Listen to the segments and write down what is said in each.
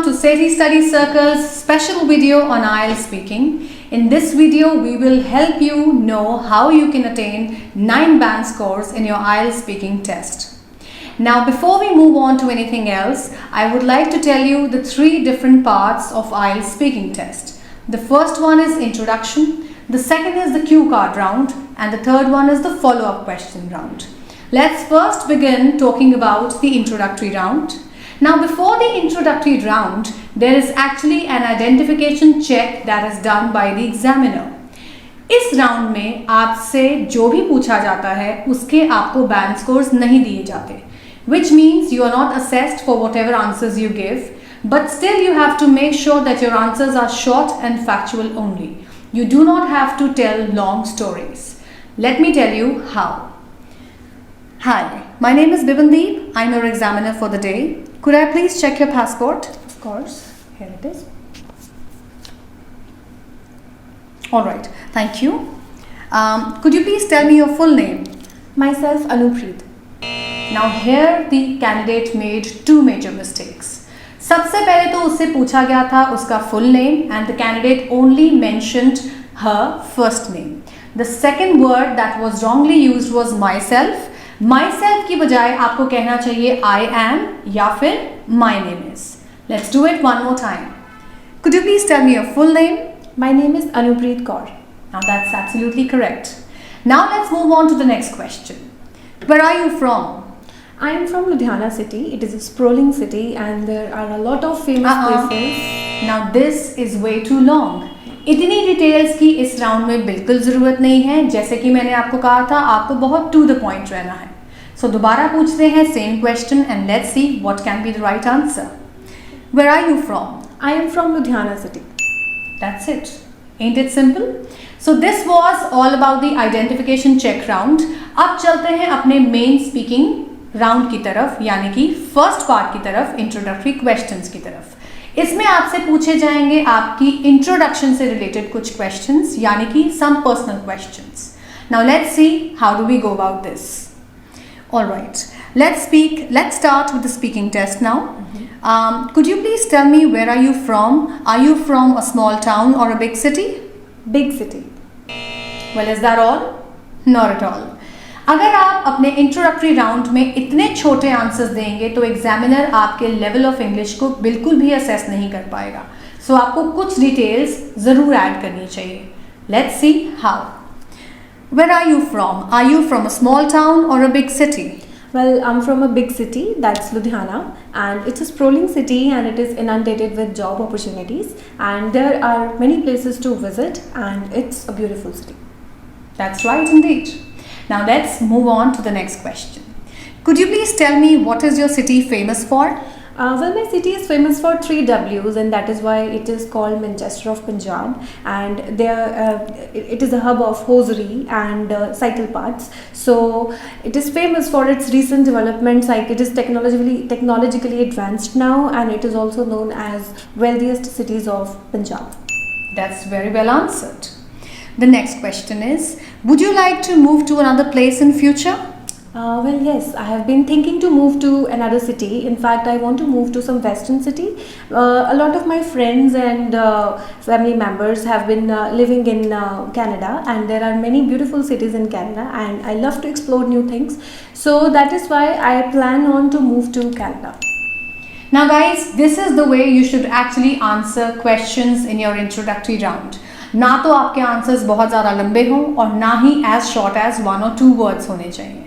to SETI Study Circle's special video on IELTS speaking. In this video, we will help you know how you can attain 9 band scores in your IELTS speaking test. Now, before we move on to anything else, I would like to tell you the 3 different parts of IELTS speaking test. The first one is introduction, the second is the cue card round, and the third one is the follow-up question round. Let's first begin talking about the introductory round. Now, before the introductory round, there is actually an identification check that is done by the examiner. इस round में आपसे जो भी पूछा जाता है उसके आपको बैंड स्कोर्स नहीं दिए जाते, which means you are not assessed for whatever answers you give, but still you have to make sure that your answers are short and factual only. You do not have to tell long stories. Let me tell you how. Hi, my name is Bibandeep. I'm your examiner for the day. Could I please check your passport? Of course, here it is. Alright, thank you. Could you please tell me your full name? Myself, Anupreet. Now here the candidate made 2 major mistakes. सबसे पहले तो उससे पूछा गया था उसका full name and the candidate only mentioned her first name. The second word that was wrongly used was myself. Myself की बजाय आपको कहना चाहिए I am या फिर my name is. Let's do it one more time. Could you please tell me your full name? My name is Anupreet Kaur. Now that's absolutely correct. Now let's move on to the next question. Where are you from? I am from Ludhiana city. It is a sprawling city and there are a lot of famous places. Now this is way too long. इतनी details की इस round में बिल्कुल ज़रूरत नहीं है. जैसे कि मैंने आपको कहा था, आपको बहुत टू द पॉइंट रहना है. सो दोबारा पूछते हैं same question and let's see what can be the right answer. Where are you from? I am from Ludhiana city. That's it. Ain't it simple? So this was all about the identification check round. अब चलते हैं अपने main speaking round की तरफ, यानी कि first part की तरफ, इंट्रोडक्टरी क्वेश्चंस की तरफ. इसमें आपसे पूछे जाएंगे आपकी इंट्रोडक्शन से रिलेटेड कुछ क्वेश्चंस, यानी कि some personal questions. Now let's see how do we go about this. Alright, let's start with the speaking test now. Could you please tell me where are you from? Are you from a small town or a big city? Big city. Well, is that all? Not at all. अगर आप अपने introductory round में इतने छोटे answers देंगे तो examiner आपके level of English को बिल्कुल भी असेस नहीं कर पाएगा. सो आपको कुछ डिटेल्स ज़रूर ऐड करनी चाहिए. Let's see how. Where are you from? Are you from a small town और a big city? Well, I'm from a big city, that's Ludhiana, and it's a sprawling city and it is inundated with job opportunities and there are many places to visit and it's a beautiful city. That's right indeed. Now let's move on to the next question. Could you please tell me what is your city famous for? Well, my city is famous for 3 W's and that is why it is called Manchester of Punjab, and it is a hub of hosiery and cycle parts. So it is famous for its recent developments, like it is technologically advanced now and it is also known as wealthiest cities of Punjab. That's very well answered. The next question is, would you like to move to another place in future? Well, yes, I have been thinking to move to another city. In fact, I want to move to some western city. A lot of my friends and family members have been living in Canada, and there are many beautiful cities in Canada and I love to explore new things. So that is why I plan on to move to Canada. Now guys, this is the way you should actually answer questions in your introductory round. ना तो आपके answers बहुत ज़्यादा लंबे हों और ना ही as short as 1 or 2 words होने चाहिए.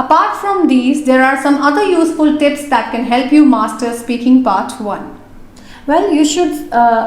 Apart from these, there are some other useful tips that can help you master speaking part 1. Well, you should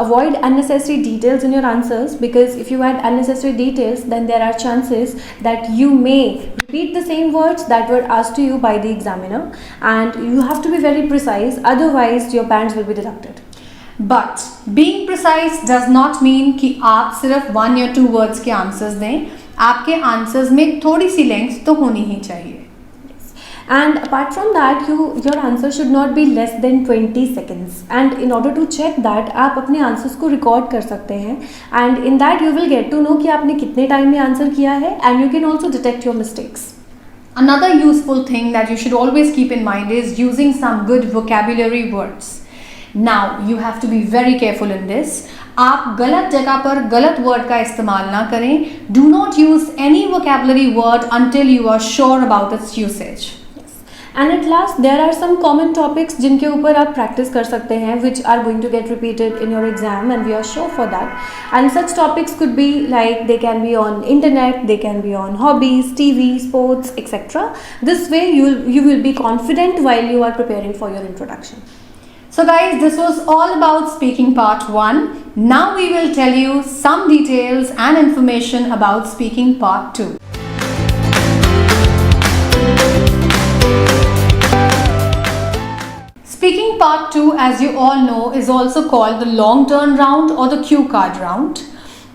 avoid unnecessary details in your answers, because if you add unnecessary details, then there are chances that you may repeat the same words that were asked to you by the examiner, and you have to be very precise, otherwise your bands will be deducted. But being precise does not mean कि आप सिर्फ 1 या 2 words के answers दें. आपके answers में थोड़ी C length तो होनी ही चाहिए. And apart from that, your answer should not be less than 20 seconds. And in order to check that, आप अपने answers को record कर सकते हैं. And in that you will get to know कि आपने कितने time में answer किया है, and you can also detect your mistakes. Another useful thing that you should always keep in mind is using some good vocabulary words. Now you have to be very careful in this. आप गलत जगह पर गलत word का इस्तेमाल ना करें. Do not use any vocabulary word until you are sure about its usage. And at last there are some common topics जिनके ऊपर आप practice कर सकते हैं which are going to get repeated in your exam, and we are sure for that. And such topics could be like they can be on internet, they can be on hobbies, TV, sports, etc. This way you will be confident while you are preparing for your introduction. So guys, this was all about speaking part 1. Now we will tell you some details and information about speaking part 2. Speaking part 2, as you all know, is also called the long turn round or the cue card round.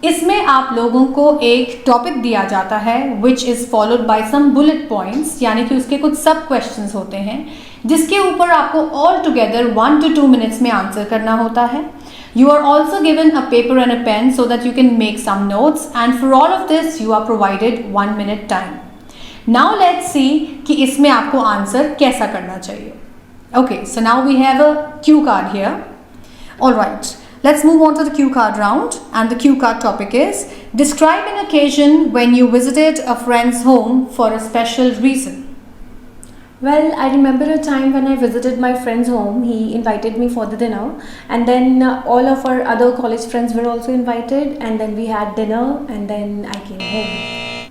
इसमें आप लोगों को एक topic दिया जाता है which is followed by some bullet points, यानी कि उसके कुछ सब क्वेश्चंस होते हैं जिसके ऊपर आपको all together 1 to 2 minutes में आंसर करना होता है. You are also given a paper and a pen so that you can make some notes, and for all of this you are provided 1 minute time. Now let's see कि इसमें आपको answer कैसा करना चाहिए. Okay, so now we have a cue card here. Alright, let's move on to the cue card round, and the cue card topic is describe an occasion when you visited a friend's home for a special reason. Well, I remember a time when I visited my friend's home. He invited me for the dinner, and then all of our other college friends were also invited, and then we had dinner, and then I came home.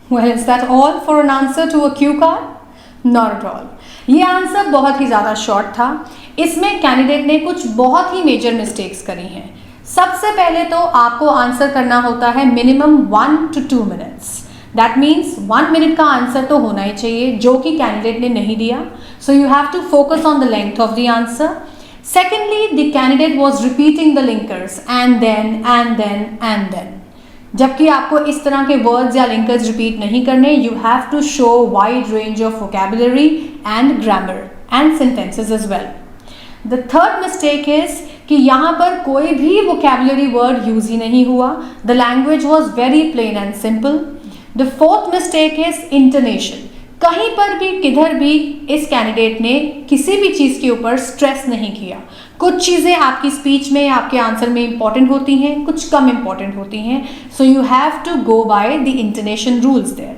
Well, is that all for an answer to a cue card? Not at all. ये answer बहुत ही ज़्यादा short था. इसमें candidate ने कुछ बहुत ही major mistakes करी हैं. सबसे पहले तो आपको आंसर करना होता है minimum 1 to 2 minutes. That means 1 minute का आंसर तो होना ही चाहिए, जो कि कैंडिडेट ने नहीं दिया. So you have to focus on the length of the answer. Secondly, the candidate was repeating the linkers and then and then and then. जबकि आपको इस तरह के वर्ड्स या लिंकर्स रिपीट नहीं करने. You have to show wide range of vocabulary and grammar and sentences as well. The third mistake is कि यहाँ पर कोई भी वोकैबुलरी वर्ड यूज ही नहीं हुआ. The language was very plain and simple. The fourth mistake is intonation. कहीं पर भी किधर भी इस कैंडिडेट ने किसी भी चीज़ के ऊपर स्ट्रेस नहीं किया. कुछ चीज़ें आपकी स्पीच में, आपके आंसर में इंपॉर्टेंट होती हैं, कुछ कम इंपॉर्टेंट होती हैं. So you have to go by the intonation rules there.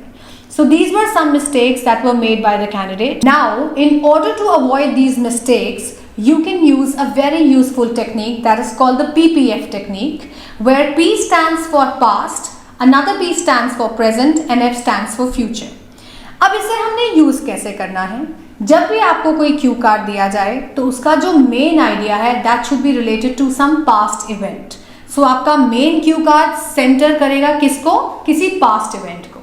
So these were some mistakes that were made by the candidate. Now, in order to avoid these mistakes, you can use a very useful technique that is called the PPF technique, where P stands for past, another P stands for present, and F stands for future. अब इसे हमने use कैसे करना है? जब भी आपको कोई क्यू कार्ड दिया जाए तो उसका जो मेन आइडिया है that should be related to some past event. So आपका मेन क्यू कार्ड सेंटर करेगा किसको? किसी पास्ट इवेंट को.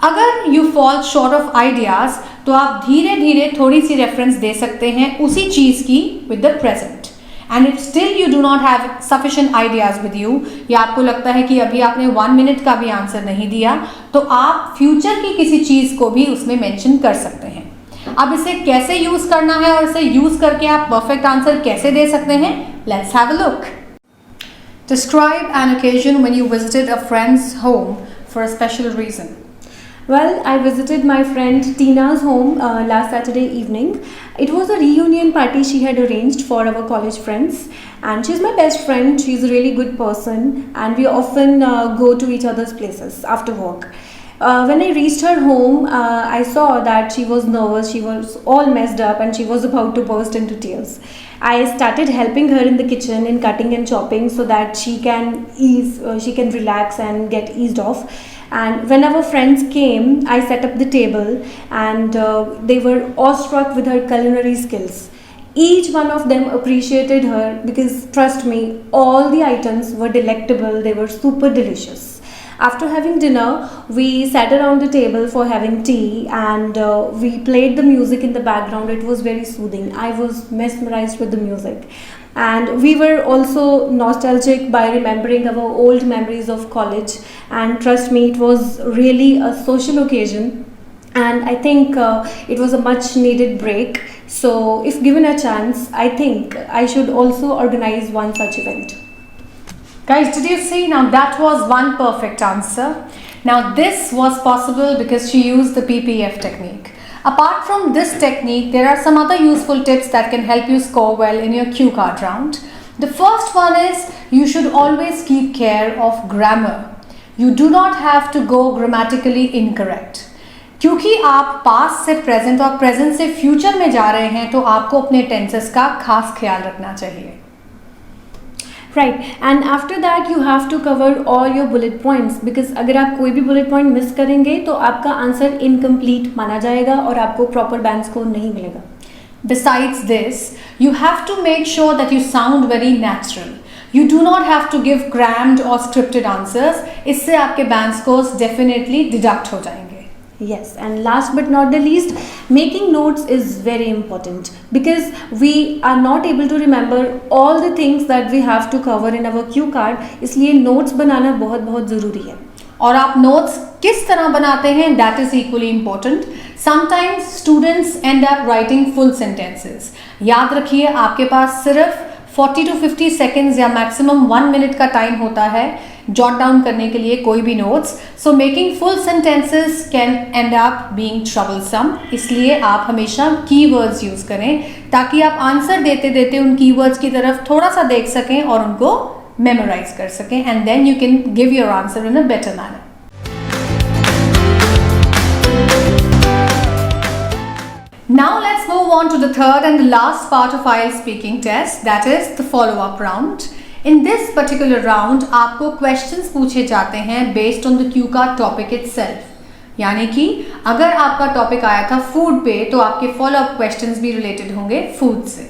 अगर you fall short of ideas तो आप धीरे धीरे थोड़ी सी रेफरेंस दे सकते हैं उसी चीज की with the present. And if still you do not have sufficient ideas with you, या आपको लगता है कि अभी आपने 1 मिनट का भी आंसर नहीं दिया, तो आप फ्यूचर की किसी चीज को भी उसमें मेंशन कर सकते हैं. अब इसे कैसे यूज करना है और इसे यूज करके आप परफेक्ट आंसर कैसे दे सकते हैं, let's have a look. Describe an occasion when you visited a friend's home for a special reason. Well, I visited my friend Tina's home last Saturday evening. It was a reunion party she had arranged for our college friends, and she's my best friend. She's a really good person, and we often go to each other's places after work. When I reached her home, I saw that she was nervous, she was all messed up, and she was about to burst into tears. I started helping her in the kitchen in cutting and chopping so that she can relax and get eased off. And when our friends came, I set up the table, and they were awestruck with her culinary skills. Each one of them appreciated her because, trust me, all the items were delectable. They were super delicious. After having dinner, we sat around the table for having tea, and we played the music in the background. It was very soothing. I was mesmerized with the music. And we were also nostalgic by remembering our old memories of college. And trust me, it was really a social occasion. And I think it was a much needed break. So if given a chance, I think I should also organize one such event. Guys, did you see? Now that was one perfect answer. Now this was possible because she used the PPF technique. Apart from this technique, there are some other useful tips that can help you score well in your cue card round. The first one is you should always keep care of grammar. You do not have to go grammatically incorrect. क्योंकि आप past से present और present से future में जा रहे हैं तो आपको अपने टेंसेस का खास ख्याल रखना चाहिए. Right, and after that you have to cover all your bullet points because अगर आप कोई भी bullet point मिस करेंगे तो आपका आंसर incomplete माना जाएगा और आपको proper band score नहीं मिलेगा. Besides this, you have to make sure that you sound very natural. You do not have to give crammed or scripted answers. इससे आपके band scores definitely deduct हो जाएंगे. Yes, and last but not the least, making notes is very important because we are not able to remember all the things that we have to cover in our cue card. इसलिए notes बनाना बहुत बहुत ज़रूरी है. और आप notes किस तरह बनाते हैं that is equally important. Sometimes students end up writing full sentences. याद रखिए आपके पास सिर्फ 40 to 50 seconds या maximum 1 minute का टाइम होता है jot down करने के लिए कोई भी notes. So making full sentences can end up being troublesome. इसलिए आप हमेशा keywords use करें ताकि आप आंसर देते देते उन keywords की तरफ थोड़ा सा देख सकें और उनको memorize कर सकें and then you can give your answer in a better manner. Now let's move on to the third and the last part of IELTS speaking test, that is the follow-up round. In this particular round, आपको questions पूछे जाते हैं based on the cue card topic itself. यानी कि अगर आपका topic आया था food पे, तो आपके follow-up questions भी related होंगे food से.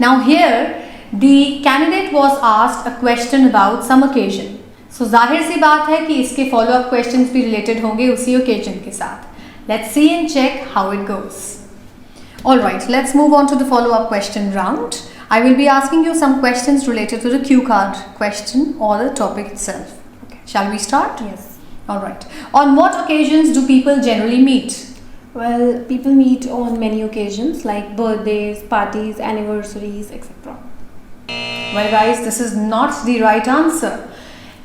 Now here, the candidate was asked a question about some occasion. So जाहिर सी बात है कि इसके follow-up questions भी related होंगे उसी occasion के साथ. Let's see and check how it goes. Alright, let's move on to the follow-up question round. I will be asking you some questions related to the cue card question or the topic itself. Okay. Shall we start? Yes. Alright. On what occasions do people generally meet? Well, people meet on many occasions like birthdays, parties, anniversaries, etc. Well guys, this is not the right answer.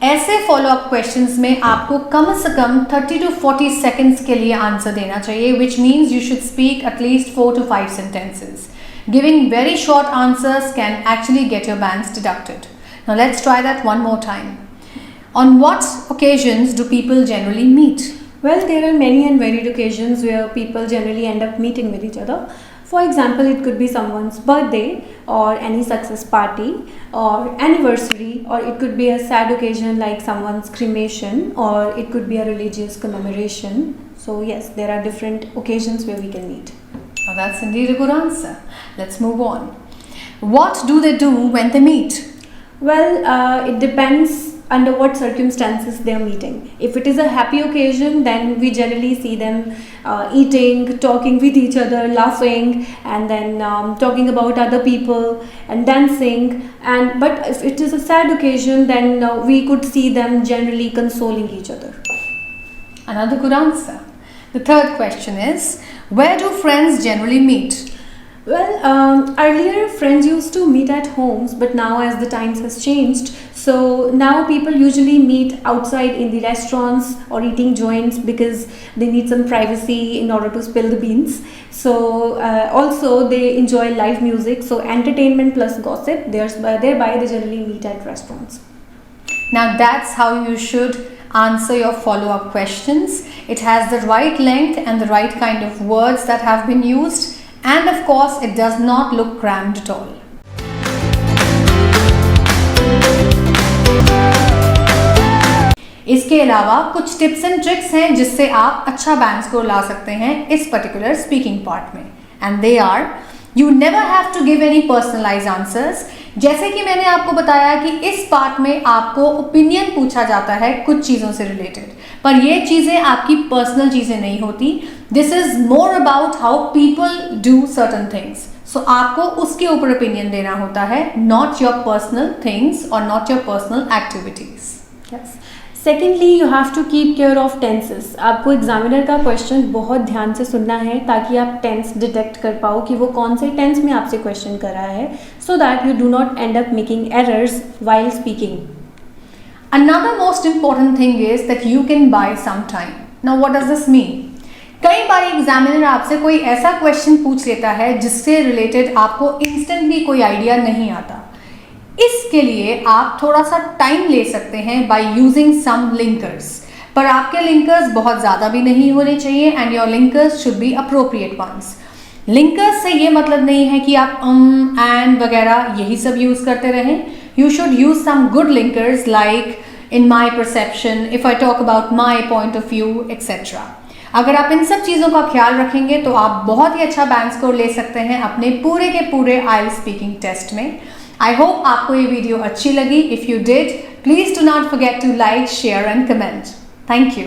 ऐसे follow-up questions में आपको कम से कम 30 to 40 seconds के लिए answer देना चाहिए, which means you should speak at least 4 to 5 sentences. Giving very short answers can actually get your bands deducted. Now let's try that one more time. On what occasions do people generally meet? Well, there are many and varied occasions where people generally end up meeting with each other. For example, it could be someone's birthday or any success party or anniversary, or it could be a sad occasion like someone's cremation, or it could be a religious commemoration. So yes, there are different occasions where we can meet. Oh, that's indeed a good answer. Let's move on. What do they do when they meet? Well, it depends under what circumstances they are meeting. If it is a happy occasion, then we generally see them eating, talking with each other, laughing, and then talking about other people and dancing. But if it is a sad occasion, then we could see them generally consoling each other. Another good answer. The third question is, where do friends generally meet? Well, earlier friends used to meet at homes, but now as the times has changed, so now people usually meet outside in the restaurants or eating joints because they need some privacy in order to spill the beans. So also they enjoy live music, so entertainment plus gossip, thereby they generally meet at restaurants. Now that's how you should answer your follow-up questions. It has the right length and the right kind of words that have been used. And of course, it does not look crammed at all. इसके अलावा कुछ tips and tricks हैं जिससे आप अच्छा band score ला सकते हैं इस पर्टिकुलर स्पीकिंग पार्ट में. And they are, you never have to give any personalise answers. जैसे कि मैंने आपको बताया कि इस पार्ट में आपको ओपिनियन पूछा जाता है कुछ चीज़ों से रिलेटेड, पर ये चीज़ें आपकी पर्सनल चीज़ें नहीं होती. This is more about how people do certain things. So आपको उसके ऊपर ओपिनियन देना होता है, नॉट योर पर्सनल थिंग्स और not your personal activities. Yes. Secondly, you have to keep care of tenses. आपको एग्जामिनर का क्वेश्चन बहुत ध्यान से सुनना है ताकि आप टेंस डिटेक्ट कर पाओ कि वो कौन से टेंस में आपसे क्वेश्चन कर रहा है, so that you do not and up making errors while speaking. Another most important thing is that you can buy some time. Now what does this mean? कई बार एग्जामिनर आपसे कोई ऐसा क्वेश्चन पूछ लेता है जिससे रिलेटेड आपको इंस्टेंटली कोई आइडिया नहीं आता। इसके लिए आप थोड़ा सा टाइम ले सकते हैं बाय यूजिंग सम लिंकर्स, पर आपके लिंकर्स बहुत ज़्यादा भी नहीं होने चाहिए and your linkers should be appropriate ones. Linkers से ये मतलब नहीं है कि आप एंड वगैरह यही सब यूज़ करते रहें। You should use some good linkers like in my perception, if I talk about my point of view etcetera. अगर आप इन सब चीज़ों का ख्याल रखेंगे तो आप बहुत ही अच्छा बैंक स्कोर ले सकते हैं अपने पूरे के पूरे IELTS स्पीकिंग टेस्ट में। आई होप आपको ये वीडियो अच्छी लगी। If you did, please do not forget to like, share and comment. Thank you.